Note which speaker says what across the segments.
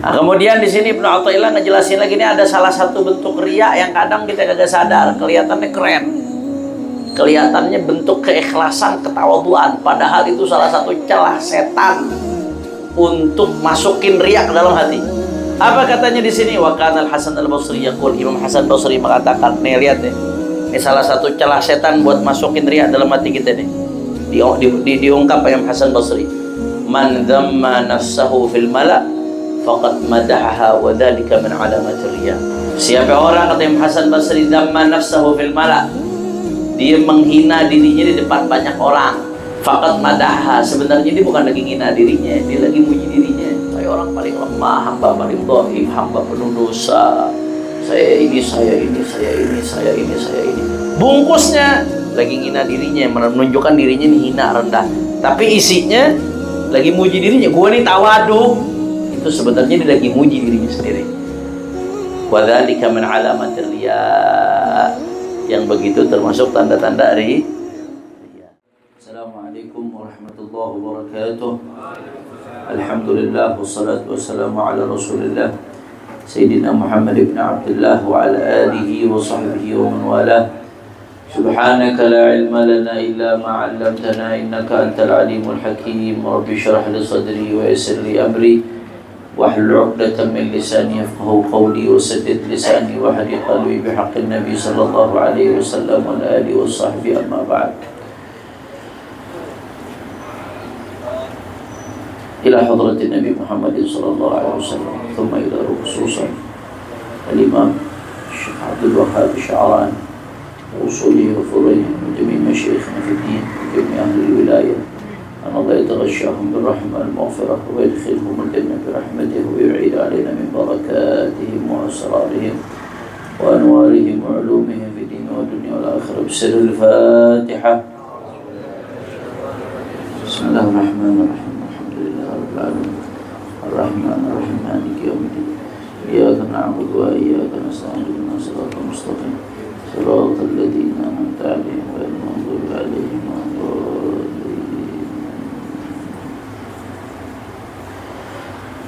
Speaker 1: Nah, kemudian di sini Ibnu Athaillah ngejelasin lagi, ini ada salah satu bentuk riya yang kadang kita kagak sadar, kelihatannya keren, kelihatannya bentuk keikhlasan, ketawaduan, padahal itu salah satu celah setan untuk masukin riya ke dalam hati. Apa katanya di sini? Wa kana Al-Hasan Al-Basri yaqul, Imam Hasan Basri mengatakan, nih lihat deh, ini salah satu celah setan buat masukin riya dalam hati kita nih. Diungkap Imam Hasan Basri, man dhamma nafsahu fil mala' faqad madahaha wa dzalika min alamatir riya. Siapa orang, kata Imam Hasan Basri, dhamma nafsahu fil mala', dia menghina dirinya di depan banyak orang, faqad madahaha, sebenarnya dia bukan lagi menghina dirinya, dia lagi muji dirinya. Saya orang paling lemah, hamba paling dhaif, hamba penuh dosa, saya ini, saya ini, saya ini, saya ini, saya ini. Bungkusnya lagi menghina dirinya, menunjukkan dirinya ini hina, rendah, tapi isinya lagi muji dirinya. Gua nih tawadu, itu sebenarnya dia lagi muji dirinya sendiri. Wa dzalika min alamatir riya, yang begitu termasuk tanda-tanda riya. Assalamualaikum warahmatullahi wabarakatuh. Alhamdulillah wassalatu wassalamu ala Rasulillah Sayyidina Muhammad ibn Abdullah wa ala alihi wa sahbihi wa man walah. Subhanaka la ilma lana illa ma 'allamtana innaka antal alimul hakim. Rabbi shrah li sadri wa yassir li amri wahlul 'uqdatam min lisani yafqahu qawli wa saddid lisani wa hadi qalbi bihaqqin nabi sallallahu alaihi wasallam wa ala alihi wa sahbihi, amma ba'd. Ila hadratin Nabi Muhammad sallallahu alaihi wasallam, thumma ila khususan al-Imam Syekh Abdul Wahhab Asy'arani wa usulihi wa furu'ihi wa jami' masyayikhina fi din wa jami' ahli al-wilayah, an Allah yataghashshahum bir-rahmah wal-maghfirah wa yadkhilhum al-jannah bi rahmatihi wa yu'id 'alaina min barakatihim wa asrarihim wa anwarihim wa 'ulumihim fi din wa dunya wal akhirah. Bismillahil Fatihah. Bismillahirrahmanirrahim. Ar-Rahman Ar-Rahim Maliki Yawmiddin. Iyyaka na'budu wa iyyaka nasta'in. Ihdinas siratal mustaqim. Siratal ladzina an'amta 'alaihim ghairil maghdubi 'alaihim waladdallin.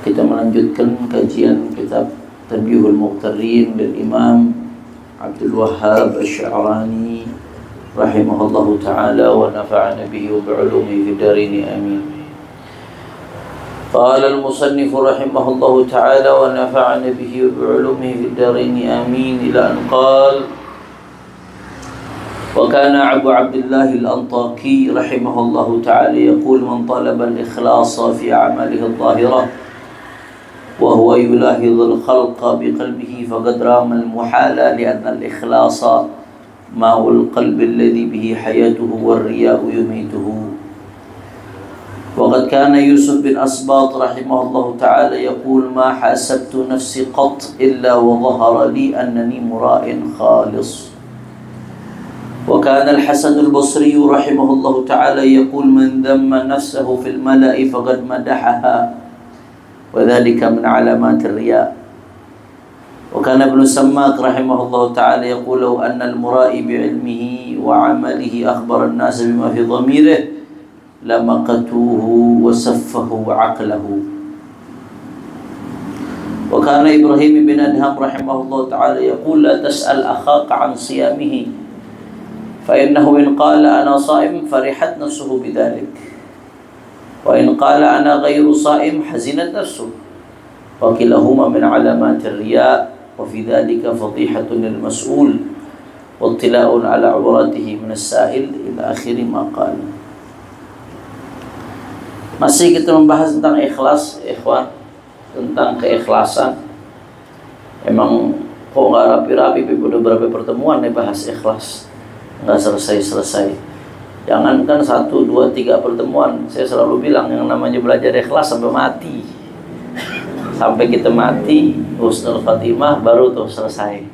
Speaker 1: Kita melanjutkan kajian kitab Tanbihul Muqtarrin dari Imam Abdul Wahhab Asy'arani rahimahullahu ta'ala wa nafa'ana bihi wa bi'ulumihi fid dharain amin. قال المصنف رحمه الله تعالى ونفعنا به وبعلومه في الدارين آمين، إلى أن قال: وكان أبو عبد الله الأنطاكي رحمه الله تعالى يقول: من طلب الإخلاص في أعماله الظاهرة وهو يلاحظ الخلق بقلبه فقد رام المحال، لأن الإخلاص ماء القلب الذي به حياته والرياء يميته. وقد كان يوسف بن أسباط رحمه الله تعالى يقول: ما حاسبت نفسي قط إلا وظهر لي أنني مراء خالص. وكان الحسن البصري رحمه الله تعالى يقول: من ذم نفسه في الملأ فقد مدحها، وذلك من علامات الرياء. وكان ابن سماك رحمه الله تعالى يقول: لو أن المرائي بعلمه وعمله أخبر الناس بما في ضميره لمقتوه وسفهوا عقله. وكان إبراهيم بن أدهم رحمه الله تعالى يقول: لا تسأل أخاك عن صيامه فإنه إن قال أنا صائم فرحت نفسه بذلك، وإن قال أنا غير صائم حزنت نفسه، وكلاهما من علامات الرياء، وفي ذلك فضيحة للمسؤول واطلاع على عورته من السائل إلى آخر ما قال. Masih kita membahas tentang ikhlas, ikhwan, tentang keikhlasan. Emang kok nggak rapi-rapi, udah berapa pertemuan nih bahas ikhlas, nggak selesai-selesai. Jangankan 1, 2, 3 pertemuan, saya selalu bilang yang namanya belajar ikhlas sampai mati. Sampai kita mati, husnul khatimah, baru tuh selesai.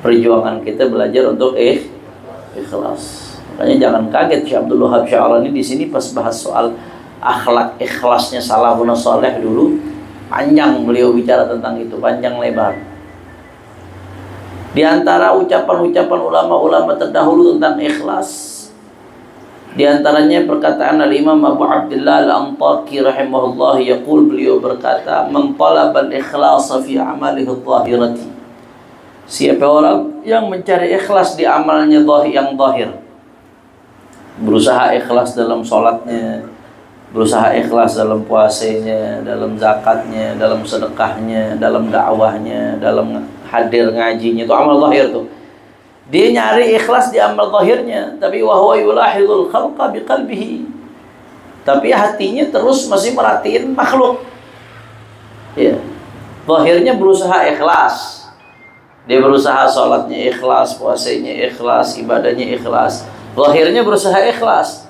Speaker 1: Perjuangan kita belajar untuk ikhlas. Makanya jangan kaget, Syekh Abdul Wahhab Asy'arani di sini pas bahas soal akhlak ikhlasnya salafun saleh dulu, panjang beliau bicara tentang itu, panjang lebar. Di antara ucapan-ucapan ulama-ulama terdahulu tentang ikhlas, Di antaranya perkataan Al-Imam Abu Abdullah Al-Antaki rahimahullah yaqul, beliau berkata, "Man talaba al-ikhlasa fi amalihi adh-dhahirati." Siapa orang yang mencari ikhlas di amalnya yang zahir, berusaha ikhlas dalam sholatnya, berusaha ikhlas dalam puasanya, dalam zakatnya, dalam sedekahnya, dalam dakwahnya, dalam hadir ngajinya, itu amal zahir tuh. Dia nyari ikhlas di amal zahirnya, tapi wa huwa yulahidul khalqa biqalbihi. Tapi hatinya terus masih merhatiin makhluk. Ya. Zahirnya berusaha ikhlas. Dia berusaha sholatnya ikhlas, puasanya ikhlas, ibadahnya ikhlas. Zahirnya berusaha ikhlas.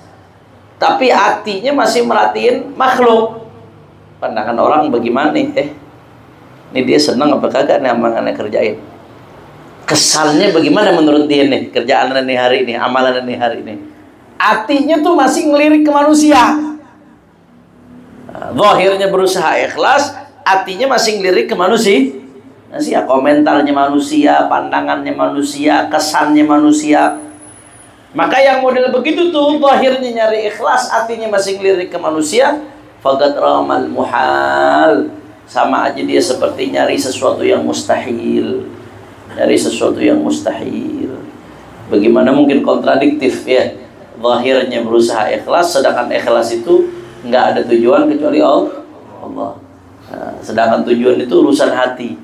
Speaker 1: Tapi hatinya masih merhatiin makhluk. Pandangan orang bagaimana nih? Ini dia senang apa kagak nih amalannya kerjain? Kesannya bagaimana menurut dia nih kerjaan nih hari ini, amalan nih hari ini? Hatinya tuh masih ngelirik ke manusia. Zahirnya berusaha ikhlas, hatinya masih ngelirik ke manusia. Komentarnya manusia, pandangannya manusia, kesannya manusia. Maka yang model begitu tuh, zahirnya nyari ikhlas, hatinya masih ngelirik ke manusia, faqad ramal muhal. Sama aja dia seperti nyari sesuatu yang mustahil. Dari sesuatu yang mustahil. Bagaimana mungkin kontradiktif ya? Zahirnya berusaha ikhlas, sedangkan ikhlas itu nggak ada tujuan kecuali Allah. Sedangkan tujuan itu urusan hati.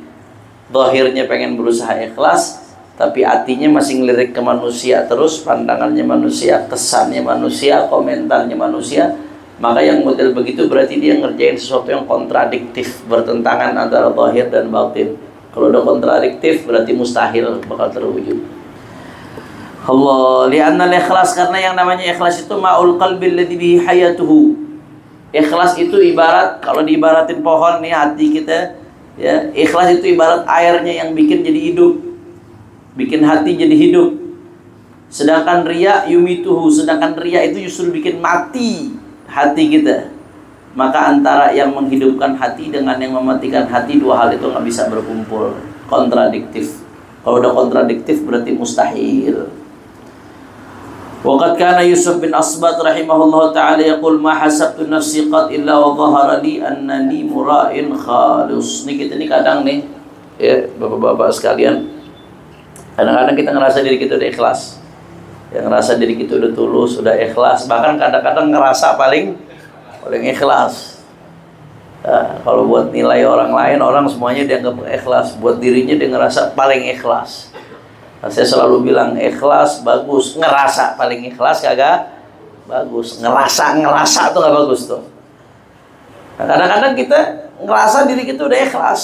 Speaker 1: Zahirnya pengen berusaha ikhlas, tapi hatinya masih ngelirik ke manusia terus, pandangannya manusia, kesannya manusia, komentarnya manusia. Maka yang model begitu berarti dia ngerjain sesuatu yang kontradiktif, bertentangan antara zahir dan batin. Kalau udah kontradiktif berarti mustahil bakal terwujud. Allah, li'anna al-ikhlas, karena yang namanya ikhlas itu ma'ul qalbi alladhi bihi hayatuhu. Ikhlas itu ibarat, kalau diibaratin pohon nih hati kita, ya, ikhlas itu ibarat airnya yang bikin jadi hidup. Bikin hati jadi hidup. Sedangkan riya yumituhu, sedangkan riya itu justru bikin mati hati kita. Maka antara yang menghidupkan hati dengan yang mematikan hati, dua hal itu nggak bisa berkumpul. Kontradiktif. Kalau udah kontradiktif berarti mustahil. Waqad kana Yusuf bin Asbat rahimahullah ta'ala yaqul, ma hasabtu nafsi qad illa wa dhahara li annani mura'in khalus. Ini kita nih kadang nih, ya bapak-bapak sekalian, kadang-kadang kita ngerasa diri kita udah ikhlas, yang ngerasa diri kita udah tulus, udah ikhlas, bahkan kadang-kadang ngerasa paling ikhlas. Nah, kalau buat nilai orang lain, orang semuanya dianggap ikhlas. Buat dirinya dia ngerasa paling ikhlas. Nah, saya selalu bilang ikhlas bagus, ngerasa paling ikhlas kagak bagus. Ngerasa tuh gak bagus tuh. Nah, kadang-kadang kita ngerasa diri kita udah ikhlas.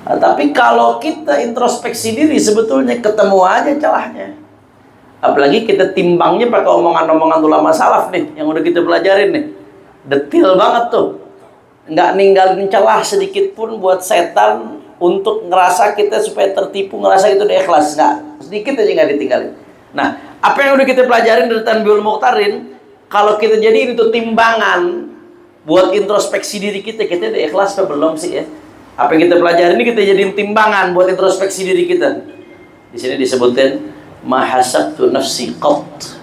Speaker 1: Nah, tapi kalau kita introspeksi diri, sebetulnya ketemu aja celahnya. Apalagi kita timbangnya pakai omongan-omongan ulama salaf nih, yang udah kita pelajarin nih. Detil banget tuh. Nggak ninggalin celah sedikit pun buat setan untuk ngerasa kita supaya tertipu, ngerasa kita udah ikhlas. Nggak, sedikit aja nggak ditinggalin. Nah, apa yang udah kita pelajarin dari Tanbihul Mukhtarin, kalau kita jadi itu timbangan buat introspeksi diri kita udah ikhlas apa belum sih ya? Apa yang kita pelajarin ini kita jadiin timbangan buat introspeksi diri kita. Di sini disebutkan mahasabtu nafsi qat.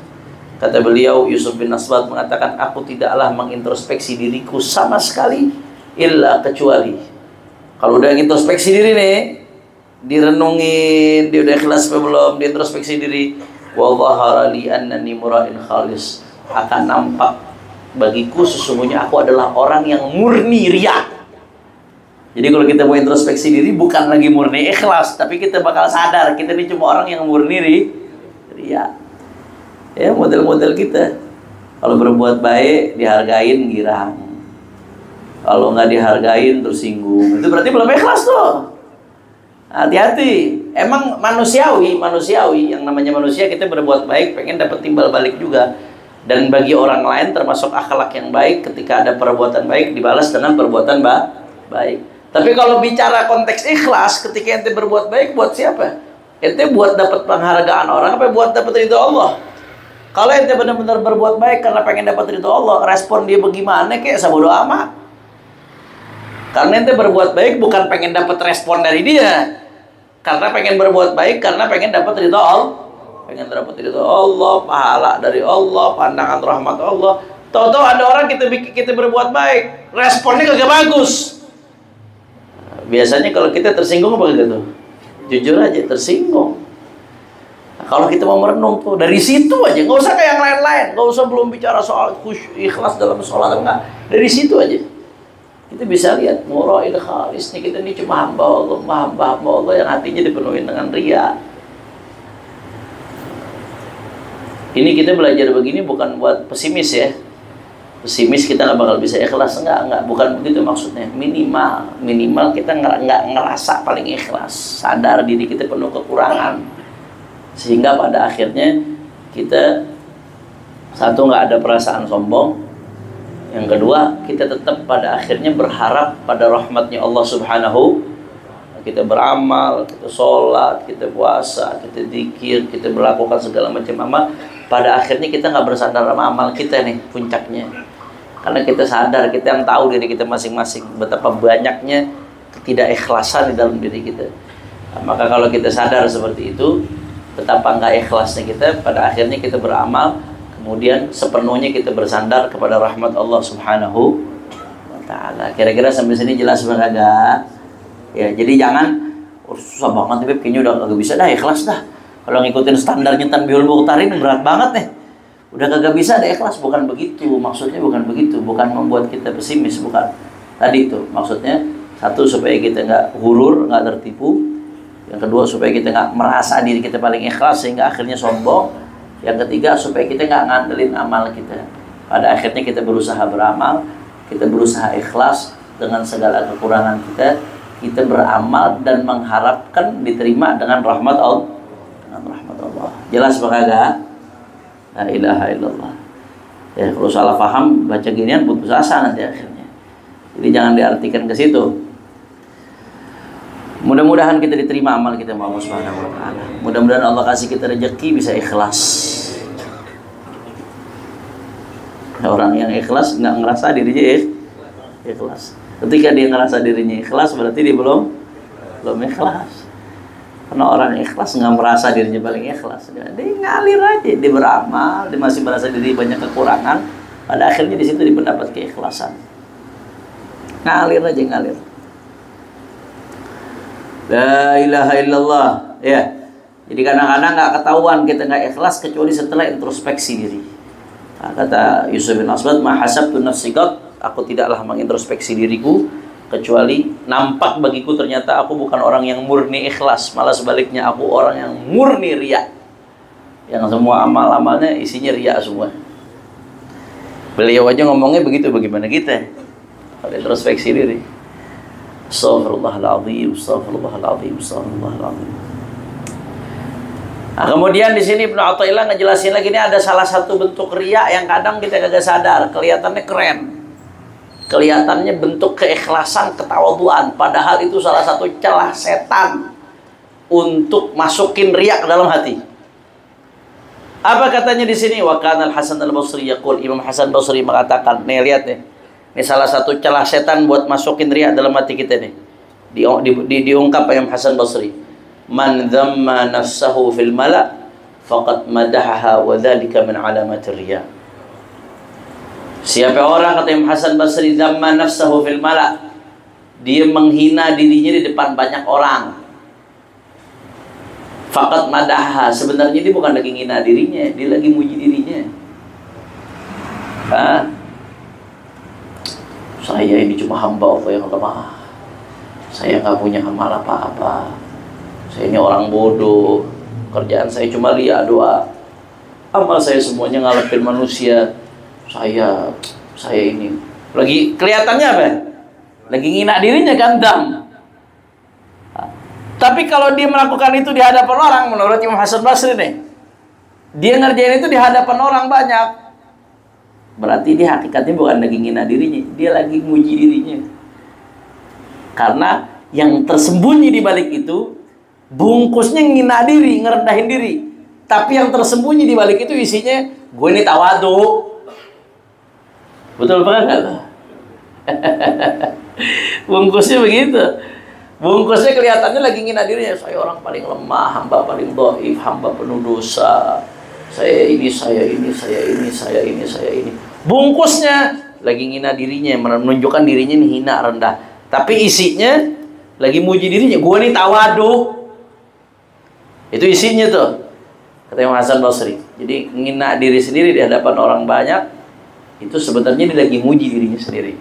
Speaker 1: Kata beliau, Yusuf bin Asbat mengatakan, aku tidaklah mengintrospeksi diriku sama sekali, illa kecuali. Kalau udah introspeksi diri nih, direnungin, dia udah ikhlas apa belum, diintrospeksi diri, wa dhahara li annani mura'in khalis, akan nampak bagiku sesungguhnya aku adalah orang yang murni riya. Jadi kalau kita mau introspeksi diri, bukan lagi murni ikhlas, tapi kita bakal sadar kita ini cuma orang yang murni riya. Ya, model-model kita. Kalau berbuat baik dihargain girang, kalau nggak dihargain tersinggung. Itu berarti belum ikhlas tuh. Hati-hati. Emang manusiawi yang namanya manusia, kita berbuat baik pengen dapat timbal balik juga. Dan bagi orang lain termasuk akhlak yang baik, ketika ada perbuatan baik dibalas dengan perbuatan baik. Tapi kalau bicara konteks ikhlas, ketika ente berbuat baik buat siapa? Ente buat dapat penghargaan orang apa buat dapat ridho Allah? Kalau ente benar-benar berbuat baik karena pengen dapat ridho Allah, respon dia bagaimana kayak sabodo amat. Karena ente berbuat baik bukan pengen dapat respon dari dia, karena pengen berbuat baik karena pengen dapat ridho pengen dapat itu Allah, pahala dari Allah, pandangan rahmat Allah. Tahu-tahu ada orang kita berbuat baik, responnya kagak bagus. Biasanya kalau kita tersinggung apa gitu? Jujur aja tersinggung. Nah, kalau kita mau merenung tuh dari situ aja, nggak usah kayak yang lain-lain, nggak usah belum bicara soal khusyuk ikhlas dalam sholat, enggak. Dari situ aja kita bisa lihat murail khalis nih, kita ini cuma hamba Allah yang hatinya dipenuhi dengan ria. Ini kita belajar begini bukan buat pesimis ya. Pesimis kita nggak bakal bisa ikhlas, enggak, bukan begitu maksudnya. Minimal kita nggak ngerasa paling ikhlas, sadar diri kita penuh kekurangan, sehingga pada akhirnya kita satu nggak ada perasaan sombong, yang kedua kita tetap pada akhirnya berharap pada rahmatnya Allah Subhanahu. Kita beramal, kita sholat, kita puasa, kita zikir, kita melakukan segala macam amal. Pada akhirnya kita nggak bersandar sama amal kita nih puncaknya. Karena kita sadar, kita yang tahu diri kita masing-masing betapa banyaknya ketidakikhlasan di dalam diri kita. Nah, maka kalau kita sadar seperti itu, betapa nggak ikhlasnya kita, pada akhirnya kita beramal, kemudian sepenuhnya kita bersandar kepada rahmat Allah Subhanahu wa Ta'ala. Kira-kira sampai sini jelas enggak? Ya, jadi jangan susah banget nih, kayaknya udah kagak bisa dah ikhlas dah. Kalau ngikutin standarnya Tanbihul Mukhtarin berat banget nih. Udah kagak bisa ada ikhlas, bukan begitu. Maksudnya bukan begitu, bukan membuat kita pesimis, bukan. Tadi itu maksudnya, satu supaya kita nggak hurur, nggak tertipu. Yang kedua supaya kita nggak merasa diri kita paling ikhlas sehingga akhirnya sombong. Yang ketiga supaya kita nggak ngandelin amal kita. Pada akhirnya kita berusaha beramal, kita berusaha ikhlas dengan segala kekurangan kita. Kita beramal dan mengharapkan diterima dengan rahmat Allah. Dengan rahmat Allah. Jelas apa kagak? La ilaha illallah. Ya, kalau salah paham baca ginian putus asa nanti akhirnya. Jadi jangan diartikan ke situ. Mudah-mudahan kita diterima amal kita sama Allah Subhanahu wa Ta'ala. Mudah-mudahan Allah kasih kita rezeki bisa ikhlas. Orang yang ikhlas nggak ngerasa dirinya ikhlas. Ketika dia ngerasa dirinya ikhlas, berarti dia belum ikhlas. Karena orang ikhlas nggak merasa dirinya paling ikhlas. Dia ngalir aja, dia beramal, dia masih merasa diri banyak kekurangan. Pada akhirnya di situ dia mendapat keikhlasan. Ngalir aja, ngalir. La ilaha illallah. Ya. Jadi kadang-kadang nggak ketahuan kita nggak ikhlas kecuali setelah introspeksi diri. Nah, kata Yusuf bin Asbad, "Ma hasabtu nafsi qat." Aku tidaklah mengintrospeksi diriku kecuali nampak bagiku ternyata aku bukan orang yang murni ikhlas, malah sebaliknya aku orang yang murni riya, yang semua amal-amalnya isinya riya semua. Beliau aja ngomongnya begitu, bagaimana kita kalau introspeksi diri? Astaghfirullahaladzim, astaghfirullahaladzim, astaghfirullahaladzim. Nah, kemudian di sini Ibnu Athaillah ngejelasin lagi, ini ada salah satu bentuk riya yang kadang kita kagak sadar, kelihatannya keren. Kelihatannya bentuk keikhlasan, ketawaduan, padahal itu salah satu celah setan untuk masukin riya ke dalam hati. Apa katanya di sini? Wa kana Al-Hasan Al-Basri yaqul, Imam Hasan Basri mengatakan, nih lihat nih. Ini salah satu celah setan buat masukin riya dalam hati kita nih. Diungkap Imam Hasan Basri. Man dhamma nafsahu fil mala faqad madahaha wa dzalika min alamatir riya. Siapa orang, kata Imam Hasan Basri, dhamma nafsahu fil mala, dia menghina dirinya di depan banyak orang. Faqad madahaha, sebenarnya dia bukan lagi menghina dirinya, dia lagi muji dirinya. Saya ini cuma hamba Allah yang lemah. Saya nggak punya amal apa-apa. Saya ini orang bodoh. Kerjaan saya cuma riya doa. Amal saya semuanya ngalapin manusia. Saya ini lagi kelihatannya apa? Lagi ngina dirinya ganteng. Tapi kalau dia melakukan itu di hadapan orang, menurut Imam Hasan Basri nih, dia ngerjain itu di hadapan orang banyak, berarti dia hakikatnya bukan lagi ngina dirinya, dia lagi muji dirinya. Karena yang tersembunyi di balik itu, bungkusnya ngina diri, ngerendahin diri. Tapi yang tersembunyi di balik itu isinya, gue ini tawadu. Betul apa enggak? Bungkusnya begitu. Bungkusnya kelihatannya lagi ngina dirinya, saya orang paling lemah, hamba paling dhaif, hamba penuh dosa. Saya ini, saya ini, saya ini, saya ini, saya ini. Bungkusnya lagi ngina dirinya, menunjukkan dirinya ini hina, rendah. Tapi isinya lagi muji dirinya, gua nih tawadu. Itu isinya tuh, kata Imam Hasan Basri. Jadi ngina diri sendiri di hadapan orang banyak, itu sebenarnya dia lagi muji dirinya sendiri.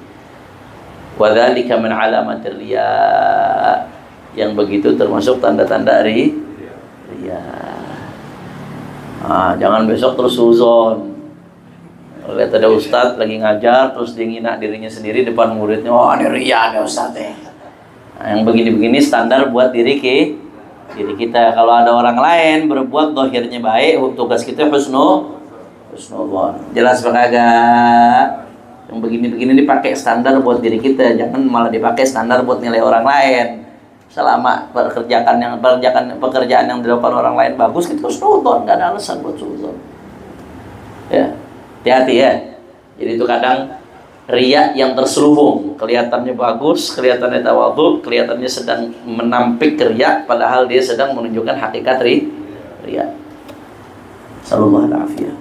Speaker 1: Wa dzalika min alamatir riya. Yang begitu termasuk tanda-tanda riya. Jangan besok terus suzon. Lihat ada ustadz lagi ngajar terus dia ngina dirinya sendiri depan muridnya, oh ini riya nih ustadz ya. Yang begini-begini standar buat diri kita. Kalau ada orang lain berbuat dohirnya baik, tugas kita husnuzon. Jelas kagak? Yang begini-begini dipakai standar buat diri kita, jangan malah dipakai standar buat nilai orang lain. Selama pekerjaan yang dilakukan orang lain bagus, kita husnuzon, nggak ada alasan buat suzon. Ya, hati-hati ya. Jadi itu kadang riya yang terselubung, kelihatannya bagus, kelihatannya tawadhu, kelihatannya sedang menampik riya, padahal dia sedang menunjukkan hakikat riya. Sallallahu alaihi wasallam.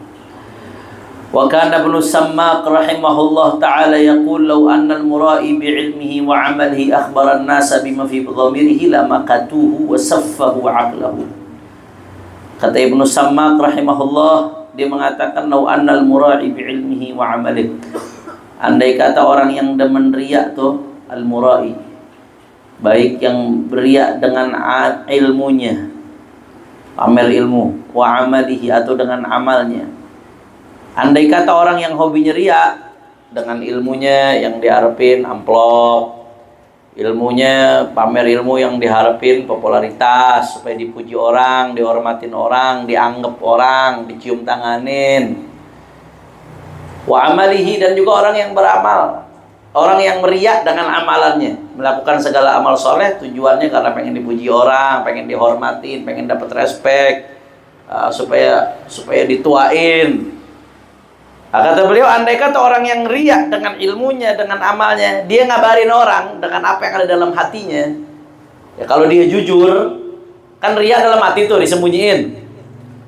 Speaker 1: Wa kana Ibnu Sammaq rahimahullah ta'ala yaqul law anna al-mura'i bi'ilmihi wa 'amalihi akhbara an-nasa bima fi dhamirihi lamaqatuhu wa saffahu 'aqlahu. Kata Ibnu Sammaq rahimahullah, dia mengatakan law anna al-mura'i bi'ilmihi wa 'amalihi. Andai kata orang yang demen riya tuh al-mura'i, baik yang beriak dengan ilmunya, pamer ilmu, wa amalihi atau dengan amalnya. Andai kata orang yang hobinya riya, dengan ilmunya yang diharapin amplop, ilmunya pamer ilmu yang diharapin popularitas supaya dipuji orang, dihormatin orang, dianggap orang, dicium tanganin. Wa amalihi, dan juga orang yang beramal, orang yang meriak dengan amalannya, melakukan segala amal soleh tujuannya karena pengen dipuji orang, pengen dihormatin, pengen dapat respect, supaya dituain. Kata beliau, andai kata orang yang riak dengan ilmunya, dengan amalnya, dia ngabarin orang dengan apa yang ada dalam hatinya. Ya kalau dia jujur, kan riak dalam hati tuh disembunyiin.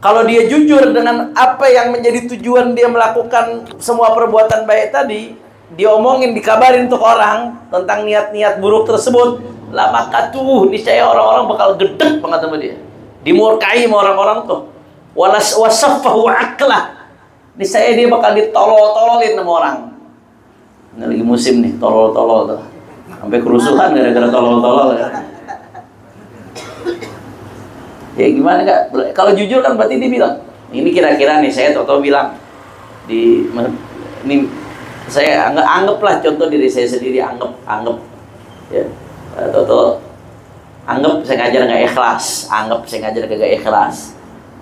Speaker 1: Kalau dia jujur dengan apa yang menjadi tujuan dia melakukan semua perbuatan baik tadi, dia omongin, dikabarin untuk orang tentang niat-niat buruk tersebut, lamakatuh, niscaya orang-orang bakal gedek banget sama dia, dimurkai sama orang-orang tuh. Wasaffahu aqlah, niscaya dia bakal ditolol-tololin sama orang. Ini lagi musim nih, tolol-tolol tuh, sampai kerusuhan gara-gara tolol-tolol ya. Ya gimana kak? Kalau jujur kan berarti dia bilang, ini kira-kira nih saya tahu bilang ini saya anggaplah contoh diri saya sendiri, anggap ya, atau anggap saya ngajar nggak ikhlas, anggap saya ngajar kagak ikhlas.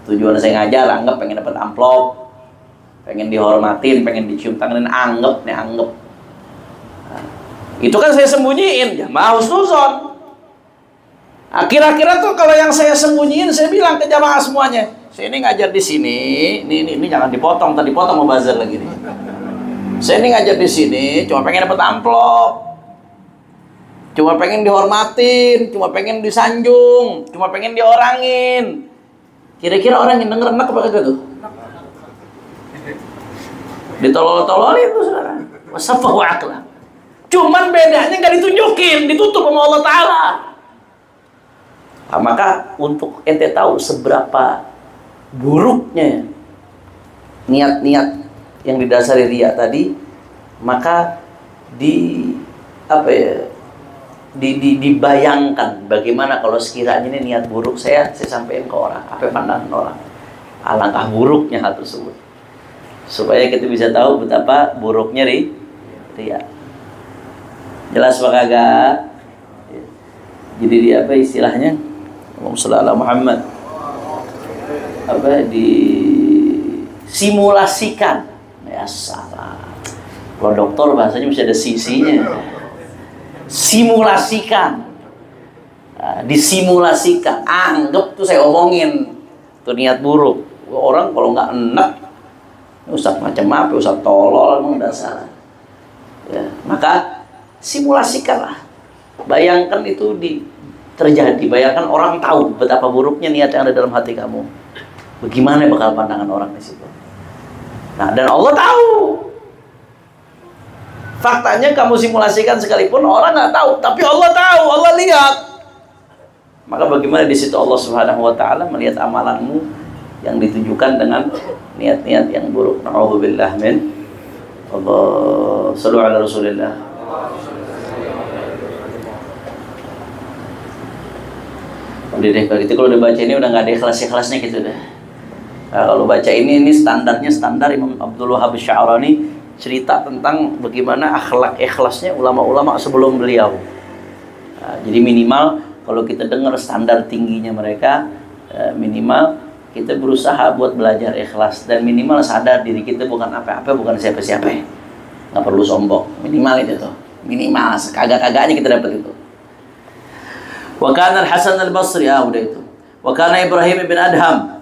Speaker 1: Tujuan saya ngajar, anggap pengen dapat amplop, pengen dihormatin, pengen dicium tangan, anggap. Nah, itu kan saya sembunyiin, ya mau husnuzon. Nah, kira-kira tuh kalau yang saya sembunyiin, saya bilang ke jamaah semuanya, saya ini ngajar di sini, ini jangan dipotong, tadi potong mau buzzer lagi nih. Saya ini ngajar di sini, cuma pengen dapat amplop, cuma pengen dihormatin, cuma pengen disanjung, cuma pengen diorangin. Kira-kira orang yang denger enak apa kagak tuh? Ditolol-tololin tuh saudara. Wasaffahu aqlah. Cuman bedanya nggak ditunjukin, ditutup sama Allah Ta'ala. Nah, maka untuk ente tahu seberapa buruknya niat-niat yang didasari riya tadi, maka dibayangkan bagaimana kalau sekiranya ini niat buruk saya sampaikan ke orang, apa pandangan orang, alangkah buruknya hal tersebut, supaya kita bisa tahu betapa buruknya riya. Jelas apa kagak? Jadi dia apa istilahnya? Allahumma Muhammad, disimulasikan. Ya salah. Kalau dokter bahasanya mesti ada sisinya. Simulasikan, disimulasikan. Anggap tuh saya omongin tuh niat buruk. Orang kalau nggak enak, ustaz macam apa, ustaz tolol emang dasar. Ya, maka simulasikanlah. Bayangkan itu terjadi, bayangkan orang tahu betapa buruknya niat yang ada dalam hati kamu. Bagaimana bakal pandangan orang di situ? Nah, dan Allah tahu. Faktanya kamu simulasikan sekalipun orang nggak tahu, tapi Allah tahu, Allah lihat. Maka bagaimana di situ Allah Subhanahu wa taala melihat amalanmu yang ditujukan dengan niat-niat yang buruk. Na'udzubillah min. Allah sallu ala Rasulillah. Udah deh, kalau gitu kalau udah baca ini udah nggak ada ikhlas-ikhlasnya gitu deh. Nah, kalau baca ini standarnya standar Imam Abdul Wahhab Sya'rani cerita tentang bagaimana akhlak ikhlasnya ulama-ulama sebelum beliau. Nah, jadi minimal kalau kita dengar standar tingginya mereka, minimal kita berusaha buat belajar ikhlas, dan minimal sadar diri kita bukan apa-apa, bukan siapa-siapa. Nggak perlu sombong, minimal itu tuh. Minimal, sekagak-kagaknya kita dapat itu. Wa kana Al-Hasan Al-Basri, udah itu. Wa kana Ibrahim bin Adham.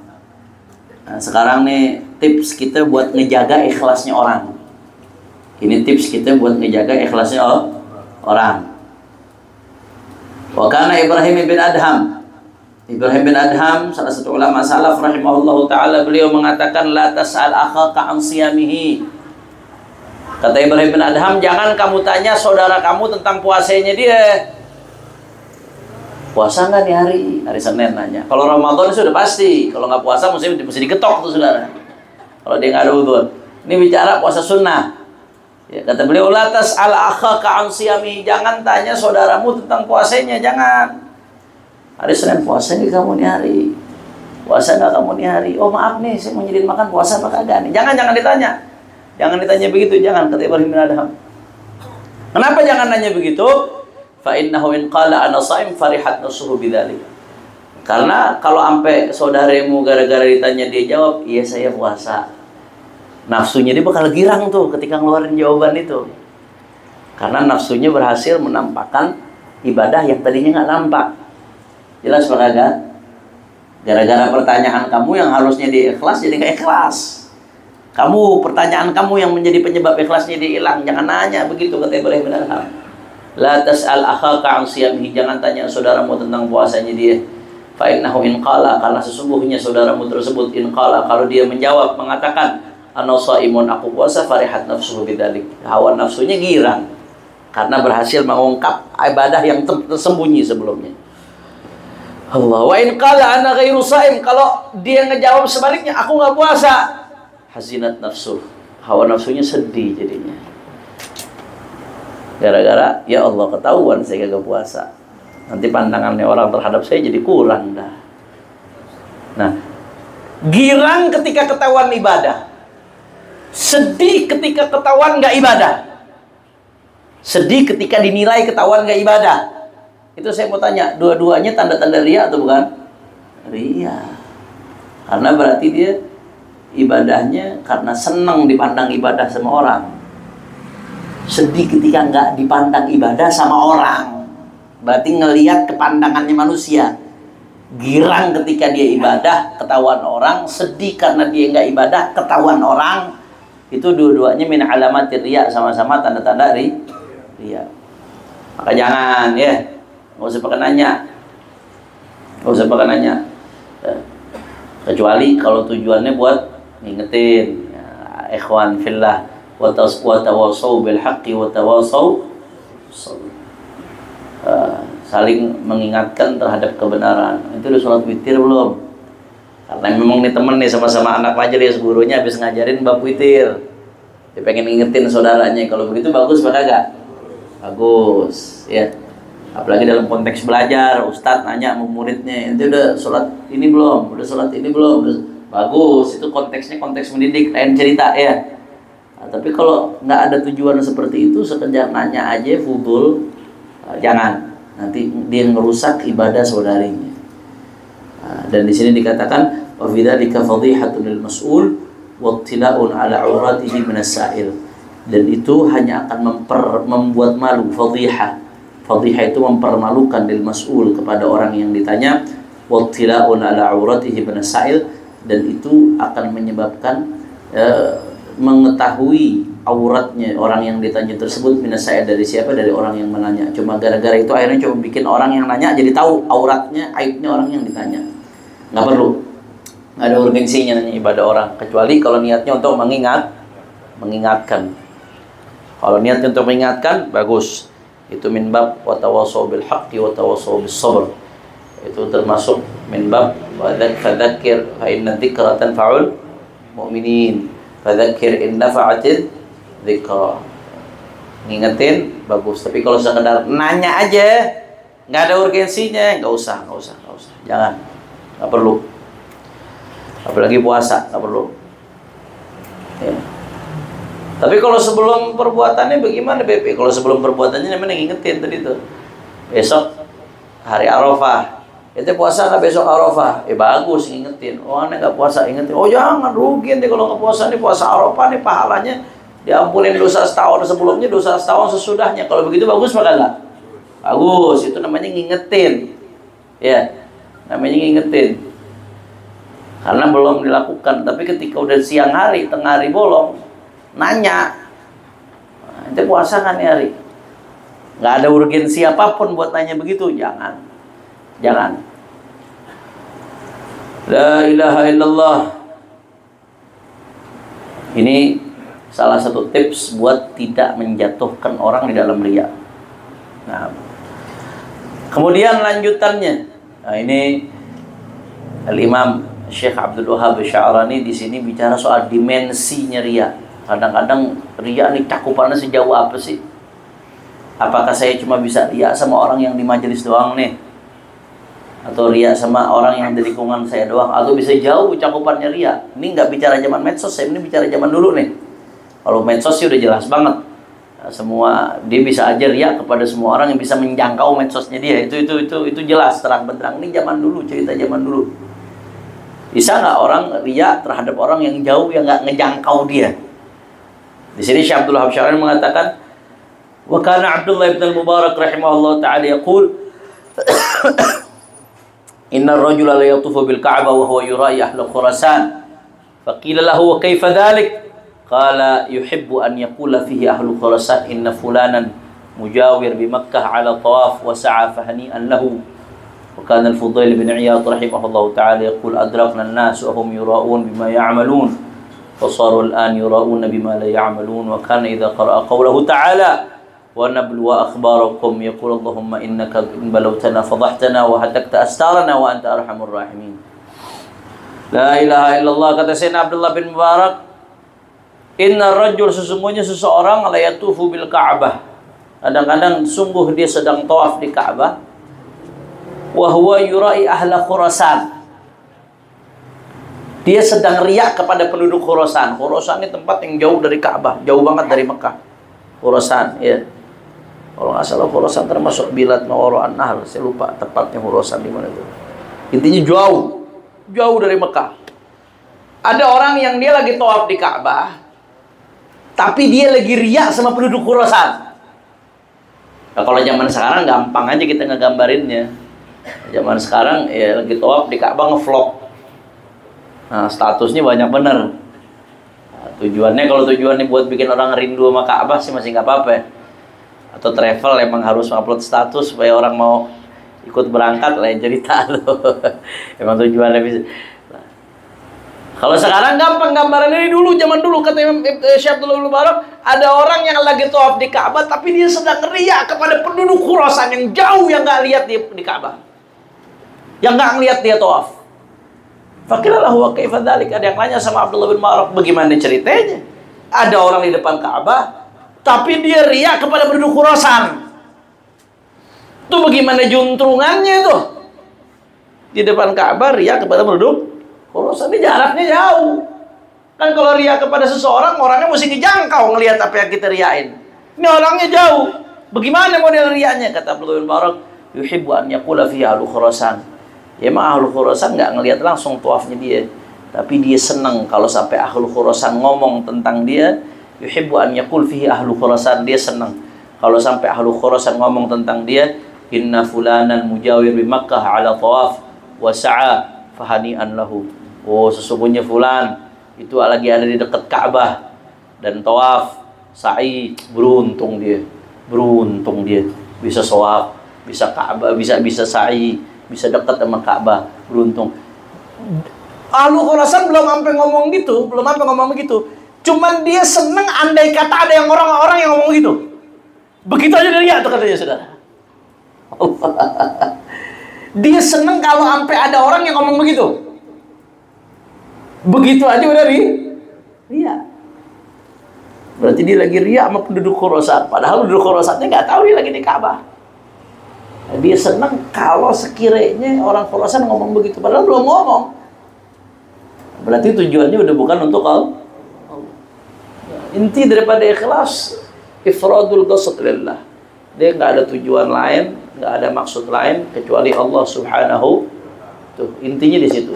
Speaker 1: Nah, sekarang nih tips kita buat ngejaga ikhlasnya orang. Ini tips kita buat ngejaga ikhlasnya orang. Wa kana Ibrahim bin Adham. Ibrahim bin Adham, salah satu ulama salaf rahimahullahu taala, beliau mengatakan la tas'al akhaka an siyamihi. Kata Ibrahim bin Adham, jangan kamu tanya saudara kamu tentang puasanya dia. Puasa nggak nih hari Senin nanya. Kalau Ramadan sudah pasti. Kalau nggak puasa mesti diketok tuh saudara. Kalau dia nggak ada udhur. Ini bicara puasa sunnah. Ya, kata beliau, la tas'al akhaka an siyami. Jangan tanya saudaramu tentang puasanya, jangan. Hari Senin puasa nih kamu nih hari. Puasa nggak kamu nih hari? Oh maaf nih, saya mau nyediain makan, puasa apa kagak nih? Jangan ditanya. Jangan ditanya begitu, jangan, kata Ibrahim bin Adham. Kenapa jangan nanya begitu? Fa innahu in qala ana shaim farihat nafsuhu bidzalik. Karena kalau sampai saudaramu gara-gara ditanya dia jawab, "Iya saya puasa." Nafsunya dia bakal girang tuh ketika ngeluarin jawaban itu. Karena nafsunya berhasil menampakkan ibadah yang tadinya nggak nampak. Jelas Pak Kagak? Gara-gara pertanyaan kamu yang harusnya dia ikhlas jadi nggak ikhlas. Pertanyaan kamu yang menjadi penyebab ikhlasnya dia hilang. Jangan nanya begitu, kata Ibrahim bin Adham. La tas'al akhaka an siyamihi, jangan tanya saudaramu tentang puasanya dia. Fa innahu in qala, karena sesungguhnya saudaramu tersebut in qala, kalau dia menjawab mengatakan ana shaimun, aku puasa, farihat nafsuhu bidzalik. Hawa nafsunya girang karena berhasil mengungkap ibadah yang tersembunyi sebelumnya. Allah. Wa in qala ana ghairu shaim, kalau dia ngejawab sebaliknya, aku nggak puasa, hazinat nafsuh, hawa nafsunya sedih jadinya. Gara-gara, ya Allah ketahuan saya kagak puasa. Nanti pandangannya orang terhadap saya jadi kurang dah. Nah, girang ketika ketahuan ibadah. Sedih ketika ketahuan nggak ibadah. Sedih ketika dinilai ketahuan nggak ibadah. Itu saya mau tanya, dua-duanya tanda-tanda riya atau bukan? Riya. Karena berarti dia ibadahnya karena senang dipandang ibadah sama orang. Sedih ketika nggak dipandang ibadah sama orang, berarti ngelihat kepandangannya manusia. Girang ketika dia ibadah ketahuan orang, sedih karena dia nggak ibadah ketahuan orang. Itu dua-duanya min alamatir riya, sama-sama tanda-tanda riya. Maka jangan ya, nggak usah pakai nanya, kecuali kalau tujuannya buat ngingetin ya, ikhwan fillah, wa tawassaw bil haqqi wa tawassaw saling mengingatkan terhadap kebenaran. Itu udah sholat witir belum? Karena memang nih temen nih sama-sama anak majelis, gurunya habis ngajarin bab witir, dia pengen ngingetin saudaranya. Kalau begitu bagus apa kagak? Bagus ya. Apalagi dalam konteks belajar, ustadz nanya sama muridnya, "Ente udah sholat ini belum? Udah sholat ini belum?" Bagus, itu konteksnya konteks mendidik, lain cerita ya. Nah, tapi kalau nggak ada tujuan seperti itu, sekedar nanya aja fudul, jangan. Nanti dia ngerusak ibadah saudarinya. Nah, dan di sini dikatakan wa bidzalika fadhihatun lil mas'ul wa ittila'un ala 'uratihi minas sa'il. Dan itu hanya akan membuat malu, fadhihah. Fadhihah itu mempermalukan lil mas'ul, kepada orang yang ditanya, wa ittila'un ala 'uratihi minas sa'il, dan itu akan menyebabkan mengetahui auratnya orang yang ditanya tersebut saya dari siapa, dari orang yang menanya. Cuma gara-gara itu akhirnya coba bikin orang yang nanya jadi tahu auratnya, aibnya orang yang ditanya. Nggak perlu, nggak ada urgensinya nanya ibadah orang, kecuali kalau niatnya untuk mengingatkan. Kalau niatnya untuk mengingatkan, bagus. Itu min bab wa tawassaw bil haqqi wa tawassaw bis sabr. Itu termasuk min bab wa fadzakir fa inna dzikra tanfa'ul mu'minin. Fadzakir in nafa'atid dzikra. Ngingetin bagus, tapi kalau sekedar nanya aja nggak ada urgensinya, nggak usah. Jangan, nggak perlu. Apalagi puasa, nggak perlu. Ya. Tapi kalau sebelum perbuatannya bagaimana, BP? Kalau sebelum perbuatannya namanya ngingetin tadi tuh. Besok hari Arafah, itu puasa nggak besok Arafah? Bagus, ngingetin. Oh, aneh nggak puasa, ingetin. Oh, jangan, rugi nih kalau nggak puasa nih, puasa Arafah nih pahalanya diampunin dosa setahun sebelumnya, dosa setahun sesudahnya. Kalau begitu bagus maka enggak? Bagus, itu namanya ngingetin. Ya, namanya ngingetin. Karena belum dilakukan, tapi ketika udah siang hari, tengah hari bolong, nanya, itu puasa kan hari? Nggak ada urgensi apapun buat nanya begitu, jangan. La ilaha illallah. Ini salah satu tips buat tidak menjatuhkan orang di dalam riya. Nah, kemudian lanjutannya, nah ini Al-Imam Syekh Abdul Wahab Sya'rani di sini bicara soal dimensinya riya. Kadang-kadang riya ini cakupannya sejauh apa sih? Apakah saya cuma bisa riya sama orang yang di majelis doang nih? Atau riya sama orang yang di lingkungan saya doang? Atau bisa jauh cakupannya riya? Ini nggak bicara zaman medsos, saya ini bicara zaman dulu nih. Kalau medsos sih udah jelas banget. Semua dia bisa aja riya kepada semua orang yang bisa menjangkau medsosnya dia. Itu jelas terang benderang. Ini zaman dulu, cerita zaman dulu. Bisa nggak orang riya terhadap orang yang jauh yang nggak ngejangkau dia? Di sini Syekh Abdul Wahab Sya'rani mengatakan, wa kana Abdullah ibn al-Mubarak rahimahullah ta'ala yaqul, inna ar-rajula la yatufu bil Ka'bah wa huwa yura'i ahla Khurasan. Faqila lahu wa kayfa dhalik? Qala yuhibbu an yaqula fihi ahlu Khurasan inna fulanan mujawir bi Makkah ala tawaf wa sa'a fahani'an lahu. وكان الفضيل بن عياض رحمه الله تعالى يقول أدركنا الناس وهم يراؤون بما يعملون فصاروا الآن يراؤون بما لا يعملون وكان إذا قرأ قوله تعالى ونبلو أخباركم يقول اللهم إنك إن بلوتنا فضحتنا وهتكت أستارنا وأنت أرحم الراحمين. La ilaha illallah. Kata Sayyidina Abdullah bin Mubarak, inna rajul, sesungguhnya seseorang la yatufu bil Ka'bah, kadang-kadang sungguh dia sedang tawaf di Ka'bah, wa huwa yura'i ahla Khurasan, dia sedang riak kepada penduduk Khurasan. Khurasan ini tempat yang jauh dari Ka'bah, jauh banget dari Mekah. Khurasan, ya. Kalau nggak salah Khurasan termasuk Bilad Mawara an-Nahl, saya lupa tepatnya Khurasan di mana itu. Intinya jauh dari Mekah. Ada orang yang dia lagi tawaf di Ka'bah, tapi dia lagi riak sama penduduk Khurasan. Nah, kalau zaman sekarang gampang aja kita ngegambarinnya. Zaman sekarang ya lagi tawaf di Ka'bah ngevlog. Nah, statusnya banyak bener. Nah, tujuannya kalau tujuannya buat bikin orang rindu sama Ka'bah sih masih nggak apa-apa ya. Atau travel emang harus upload status supaya orang mau ikut berangkat, lain cerita loh. Emang tujuannya bisa. Nah, kalau sekarang gampang gambaran ini. Dulu zaman dulu kata Syekh Abdullah bin Mubarak, ada orang yang lagi tawaf di Ka'bah tapi dia sedang riya kepada penduduk Khurasan yang jauh yang nggak lihat dia di Ka'bah, yang nggak ngelihat dia tawaf. Fakilalah wa kaifa dzalik. Ada yang nanya sama Abdullah bin Mubarak, bagaimana ceritanya? Ada orang di depan Ka'bah tapi dia riya kepada penduduk Khurasan. Itu bagaimana juntrungannya itu? Di depan Ka'bah riya kepada penduduk Khurasan, ini jaraknya jauh. Kan kalau riya kepada seseorang, orangnya mesti dijangkau ngelihat apa yang kita riyain. Ini orangnya jauh. Bagaimana model riyanya? Kata Abdullah bin Mubarak, yuhibbu an yaqula fi ahlu Khurasan. Ya emang ahlu Khurasan nggak ngelihat langsung tawafnya dia, tapi dia senang kalau sampai ahlu Khurasan ngomong tentang dia. Yuhibbu an yaqul fihi ahlu Khurasan, dia senang kalau sampai ahlu Khurasan ngomong tentang dia, inna fulanan mujawir bi Makkah ala tawaf wa sa'a fahani'an lahu. Oh, sesungguhnya fulan itu lagi ada di dekat Ka'bah dan tawaf, sa'i, beruntung dia. Beruntung dia. Bisa shawab, bisa Ka'bah, bisa sa'i, bisa dekat sama Ka'bah, beruntung. Ahlu Khurasan belum sampai ngomong gitu, belum sampai ngomong begitu. Cuman dia seneng andai kata ada yang orang-orang yang ngomong gitu. Begitu aja dia lihat tuh katanya, saudara. Dia seneng kalau sampai ada orang yang ngomong begitu. Begitu aja udah riya. Berarti dia lagi riya sama penduduk Khurasan. Padahal penduduk Khurasannya nggak tahu dia lagi di Ka'bah. Dia seneng kalau sekiranya orang Khurasan ngomong begitu. Padahal belum ngomong. Berarti tujuannya udah bukan untuk Allah. Inti daripada ikhlas, ifradul qasd lillah. Dia nggak ada tujuan lain, nggak ada maksud lain kecuali Allah Subhanahu. Tuh intinya di situ.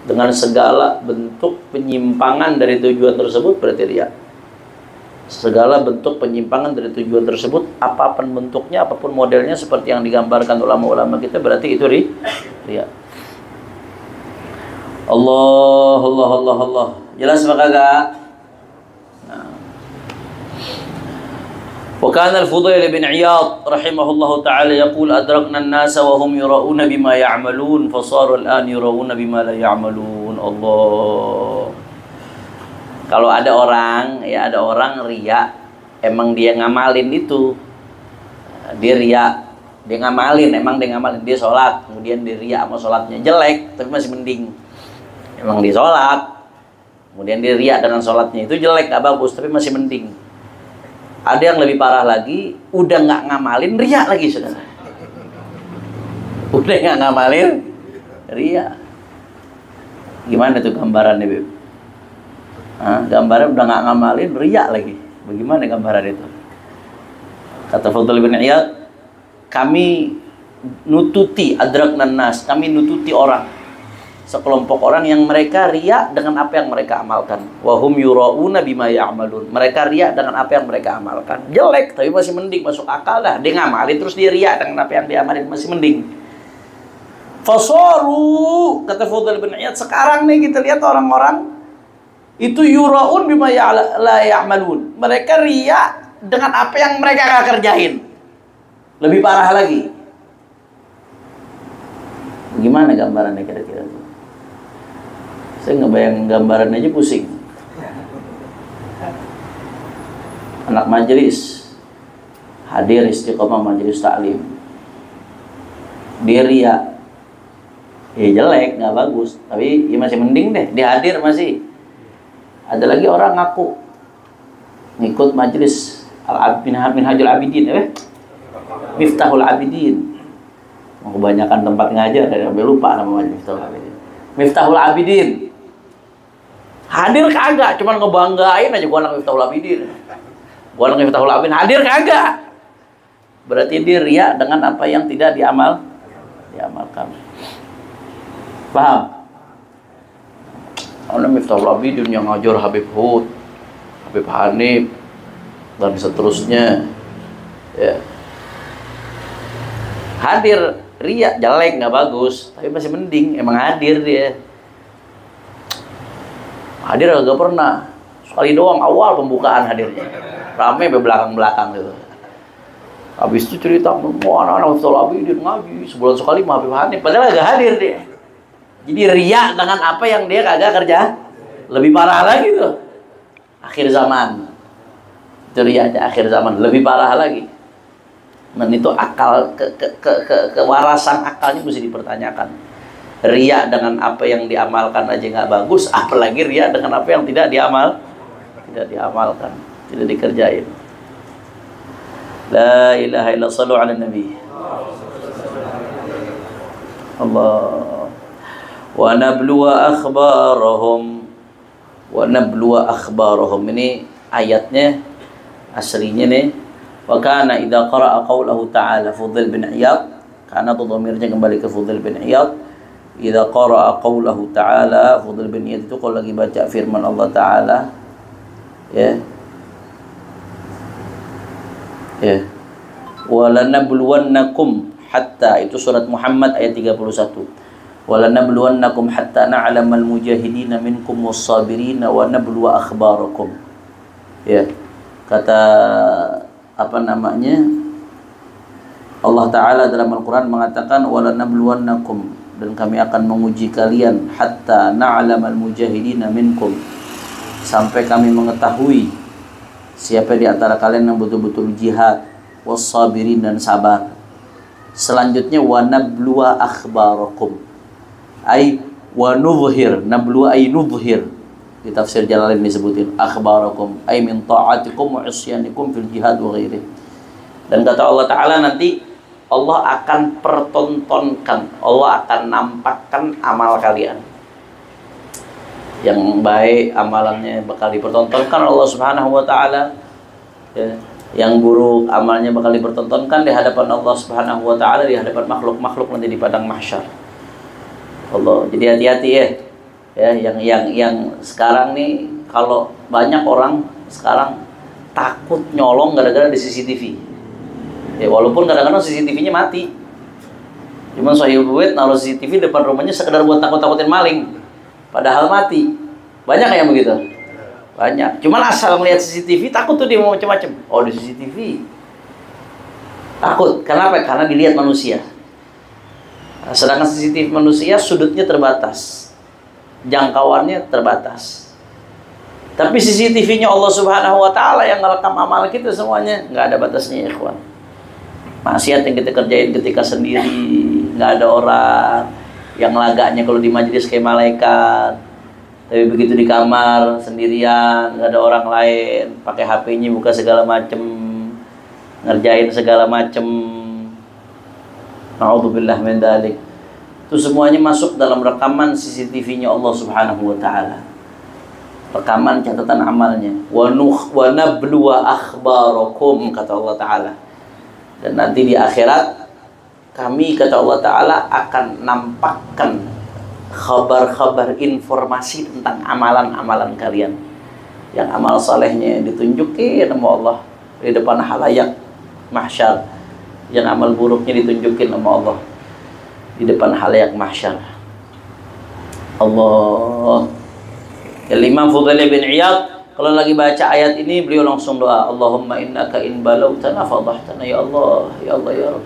Speaker 1: Dengan segala bentuk penyimpangan dari tujuan tersebut berarti riya. Segala bentuk penyimpangan dari tujuan tersebut, apapun bentuknya, apapun modelnya, seperti yang digambarkan ulama-ulama kita, berarti itu riya. Allah. Jelas apa kagak? Wa kana al-Fudail bin Iyad rahimahullahu taala yaqul adrakna an-nasa wa hum yura'una bima ya'malun fasaru al-an yura'una bima la ya'malun. Allah. Kalau ada orang riya, emang dia ngamalin itu. Dia riya, dia ngamalin, dia sholat, kemudian dia riya sama sholatnya jelek, tapi masih mending. Emang dia sholat, kemudian dia riya dengan sholatnya itu jelek, gak bagus, tapi masih mending. Ada yang lebih parah lagi, udah nggak ngamalin, riya lagi, saudara. Udah nggak ngamalin, riya. Gimana tuh gambarannya, Beb? Gambaran udah nggak ngamalin, riya lagi. Bagaimana gambaran itu? Kata Fudail bin Iyad, kami nututi adraknan nas, kami nututi orang, sekelompok orang yang mereka riya dengan apa yang mereka amalkan. Wahum yura'una bima ya'malun. Mereka riya dengan apa yang mereka amalkan. Jelek tapi masih mending, masuk akal dah. Dia ngamalin terus dia riya dengan apa yang dia amalin, masih mending. Fasaru, kata Fudail bin Iyad, sekarang nih kita lihat orang-orang itu yura'un bima la ya'malun. Mereka riya dengan apa yang mereka gak kerjain. Lebih parah lagi. Gimana gambarannya kira-kira? Saya ngebayangin gambaran aja pusing. Anak majelis hadir istiqomah majelis taklim, dia riya, ya jelek, nggak bagus, tapi ya masih mending deh, dia hadir masih. Ada lagi orang ngaku ngikut majelis Minhajul Abidin, Miftahul Abidin. Kebanyakan tempat ngajar, sampai lupa nama Miftahul Abidin. Miftahul Abidin hadir kagak, cuman ngebanggain aja gua anak Miftahul Abidin. Gua anak Miftahul Abidin, hadir kagak. Berarti dia riya dengan apa yang tidak diamalkan. Paham? Ada Miftahul Abidin yang ngajar Habib Hud, Habib Hanif, dan seterusnya. Ya. Hadir riya, jelek, nggak bagus, tapi masih mending, emang hadir dia. Hadir agak pernah, sekali doang awal pembukaan hadirnya, rame sampai belakang-belakang gitu. Habis itu cerita, mau anak-anak Miftahul Abidin ngaji sebulan sekali sama Habib Hanif, padahal agak hadir dia. Jadi riya dengan apa yang dia kagak kerja. Lebih parah lagi tuh akhir zaman. Itu riyanya akhir zaman, lebih parah lagi. Dan itu akal, kewarasan akalnya mesti dipertanyakan. Riya dengan apa yang diamalkan aja nggak bagus, apalagi riya dengan apa yang tidak diamalkan, tidak dikerjain. La ilaha illallah, sallu ala nabi. Allah. Wa nabluwa akhbarahum. Ini ayatnya aslinya nih. Wa kana idza qara'a qawlahu ta'ala, Fudail bin Iyad, karena itu dhamirnya kembali ke Fudail bin Iyad. Idza qara'a qawlahu ta'ala, Fudail bin Iyad itu kalau lagi baca firman Allah Ta'ala, ya. Wa lanabluwannakum hatta, itu surat Muhammad ayat 31. وَلَنَبْلُوَنَّكُمْ حَتَّى نَعْلَمَ الْمُجَاهِدِينَ مِنْكُمْ وَالصَّابِرِينَ وَنَبْلُوَ أَخْبَارَكُمْ. Ya, Kata apa namanya? Allah Ta'ala dalam Al-Quran mengatakan walanabluwannakum, dan kami akan menguji kalian hatta na'lamal mujahidina minkum, sampai kami mengetahui siapa di antara kalian yang betul-betul jihad, wassabirin, dan sabar. Selanjutnya wa nabluwa akhbarakum, ay wa nuzhir, nabluwa ay nuzhir. Di tafsir Jalalain disebutin akhbarakum ay min ta'atikum wa isyanikum fil jihad wa ghairi. Dan kata Allah Ta'ala nanti Allah akan pertontonkan, Allah akan nampakkan amal kalian. Yang baik amalannya bakal dipertontonkan Allah Subhanahu wa Ta'ala, ya. Yang buruk amalnya bakal dipertontonkan di hadapan Allah Subhanahu wa Ta'ala, di hadapan makhluk-makhluk nanti di padang mahsyar. Allah, jadi hati-hati ya. Ya, yang sekarang nih, kalau banyak orang sekarang takut nyolong gara-gara di CCTV. Ya, walaupun kadang-kadang CCTV-nya mati. Cuman sahih duit naruh CCTV depan rumahnya sekedar buat takut-takutin maling. Padahal mati. Banyak yang begitu? Banyak. Cuman asal melihat CCTV takut tuh dia mau macam-macam. Oh, di CCTV takut. Kenapa? Karena dilihat manusia. Sedangkan CCTV manusia sudutnya terbatas, jangkauannya terbatas. Tapi CCTV-nya Allah Subhanahu wa Ta'ala yang ngerekam amal kita semuanya, nggak ada batasnya ya ikhwan. Maksiat yang kita kerjain ketika sendiri, nggak ada orang. Yang lagaknya kalau di majelis kayak malaikat, tapi begitu di kamar sendirian, nggak ada orang lain, pakai HP-nya buka segala macem, ngerjain segala macem. Na'udzubillah min dzalik. Itu semuanya masuk dalam rekaman CCTV-nya Allah Subhanahu wa Ta'ala. Rekaman catatan amalnya. Wa nabluwa akhbarakum, kata Allah Ta'ala. Dan nanti di akhirat kami, kata Allah Ta'ala, akan nampakkan khabar-khabar, informasi tentang amalan-amalan kalian. Yang amal salehnya ditunjukin sama Allah di depan halayak mahsyar, yang amal buruknya ditunjukin sama Allah di depan halayak mahsyar. Allah. Imam Fudail bin Iyad kalau lagi baca ayat ini, beliau langsung doa, Allahumma innaka in balautana fadahtana, ya Allah, ya Allah, ya Rabb.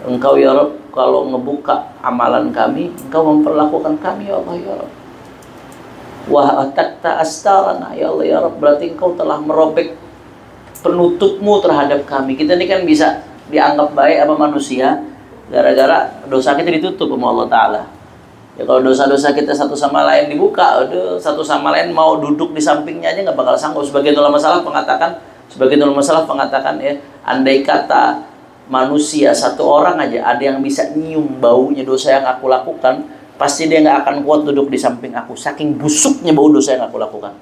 Speaker 1: Engkau ya Rabb, kalau ngebuka amalan kami, Engkau memperlakukan kami ya Allah, ya Rabb. Wa atakta astarana, ya Allah, ya Rabb, berarti Engkau telah merobek penutupmu terhadap kami. Kita ini kan bisa dianggap baik sama manusia gara-gara dosa kita ditutup sama Allah Ta'ala. Ya kalau dosa-dosa kita satu sama lain dibuka, aduh, satu sama lain mau duduk di sampingnya aja nggak bakal sanggup. Sebagian ulama salaf mengatakan ya, andai kata manusia satu orang aja ada yang bisa nyium baunya dosa yang aku lakukan, pasti dia nggak akan kuat duduk di samping aku, saking busuknya bau dosa yang aku lakukan.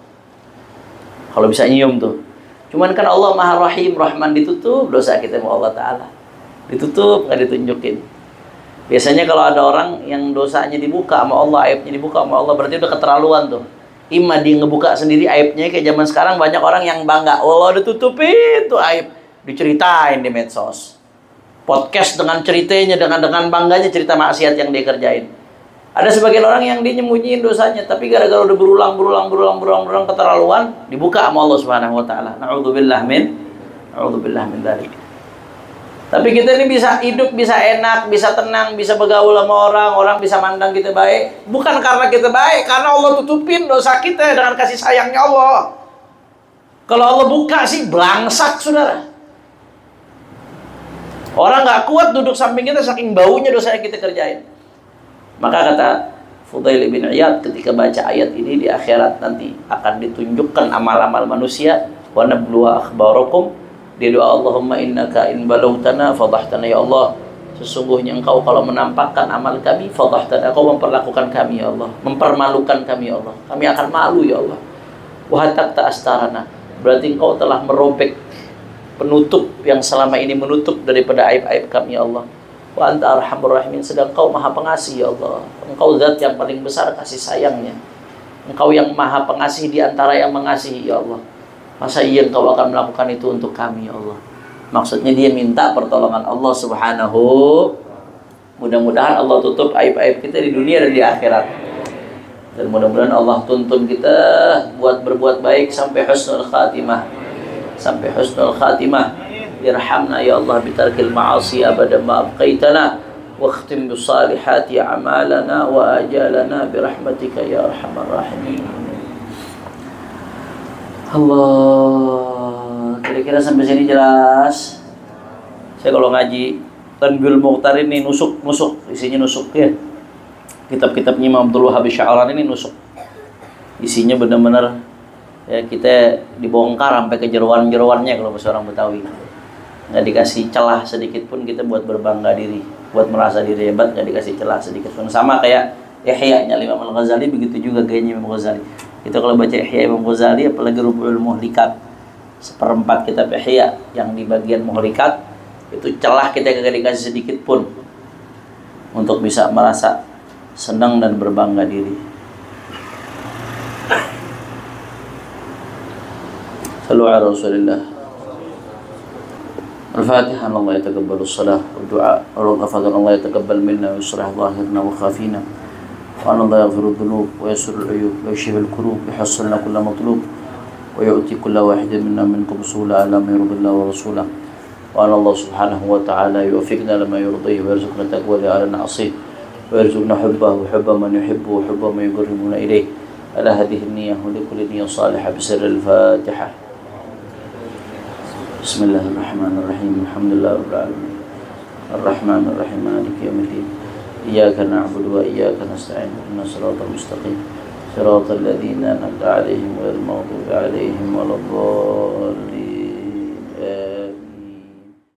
Speaker 1: Kalau bisa nyium tuh. Cuman kan Allah Maha Rahim, Rahman, ditutup dosa kita sama Allah Ta'ala. Ditutup, nggak ditunjukin. Biasanya kalau ada orang yang dosanya dibuka sama Allah, aibnya dibuka sama Allah, berarti udah keterlaluan tuh. Ima dia ngebuka sendiri aibnya, kayak zaman sekarang banyak orang yang bangga, Allah udah tutupin tuh aib, diceritain di medsos. Podcast dengan ceritanya, dengan bangganya cerita maksiat yang dia kerjain. Ada sebagian orang yang dia nyembunyiin dosanya, tapi gara-gara udah berulang keterlaluan, dibuka sama Allah Subhanahu wa Ta'ala. Na'udzubillah min dzalik. Tapi kita ini bisa hidup, bisa enak, bisa tenang, bisa bergaul sama orang bisa mandang kita baik. Bukan karena kita baik, karena Allah tutupin dosa kita dengan kasih sayangnya Allah. Kalau Allah buka sih belangsak, saudara. Orang nggak kuat duduk samping kita saking baunya dosa yang kita kerjain. Maka kata Fudail bin Iyad ketika baca ayat ini, di akhirat nanti akan ditunjukkan amal-amal manusia. Wa nabluwa akhbarakum. Dia doa, Allahumma innaka in balautana fadahtana, ya Allah, sesungguhnya Engkau kalau menampakkan amal kami, fadahtana, Engkau memperlakukan kami ya Allah, mempermalukan kami ya Allah, kami akan malu ya Allah. Wa hatakta astarana, berarti Engkau telah merobek penutup yang selama ini menutup daripada aib-aib kami ya Allah. Wa anta arhamur rahimin, sedang Engkau maha pengasih ya Allah. Engkau zat yang paling besar kasih sayangnya, Engkau yang maha pengasih di antara yang mengasihi ya Allah. Masa iya Engkau akan melakukan itu untuk kami ya Allah. Maksudnya dia minta pertolongan Allah Subhanahu. Mudah-mudahan Allah tutup aib-aib kita di dunia dan di akhirat. Dan mudah-mudahan Allah tuntun kita buat berbuat baik sampai husnul khatimah. sampai husnul khatimah. Irhamna ya Allah bitarkil ma'asi abada ma abqaitana واختم بالصالحات أعمالنا وآجالنا برحمتك يا أرحم الراحمين. Allah, kira-kira sampai sini jelas? Saya kalau ngaji Tanbihul Mukhtar ini nusuk, isinya nusuk ya. Kitab-kitabnya Imam Abdul Wahhab Sya'rani ini nusuk. Isinya benar-benar ya, kita dibongkar sampai ke jeroan-jeroannya kalau bahasa orang Betawi. Nggak dikasih celah sedikit pun kita buat berbangga diri, buat merasa diri hebat, nggak dikasih celah sedikit pun. Sama kayak Ihya-nya Imam Al-Ghazali, begitu juga gayanya Imam Ghazali. Kita kalau baca Ihya Imam Ghazali, apalagi Rubu'ul Muhlikat, seperempat kitab Ihya yang di bagian Muhlikat, itu celah kita nggak dikasih sedikit pun untuk bisa merasa senang dan berbangga diri. Sallu ala Rasulillah. الفاتحة. الله يتقبل الصلاة والدعاء والغفران. الله يتقبل منا ويصلح ظاهرنا وخافينا، وأن الله يغفر الذنوب ويسر العيوب ويشفي الكروب ويحصل لنا كل مطلوب ويؤتي كل واحد منا منكم سهولا على ما يرضي الله ورسوله، وأن الله سبحانه وتعالى يوفقنا لما يرضيه ويرزقنا تقوى على نعصيه ويرزقنا حبه وحب من يحبه وحب من يقربنا إليه. على هذه النية ولكل نية صالحة بسر الفاتحة. بسم الله الرحمن الرحيم. الحمد لله رب العالمين الرحمن الرحيم مالك يوم الدين إياك نعبد وإياك نستعين اهدنا الصراط المستقيم صراط الذين أنعمت عليهم غير المغضوب عليهم ولا الضالين.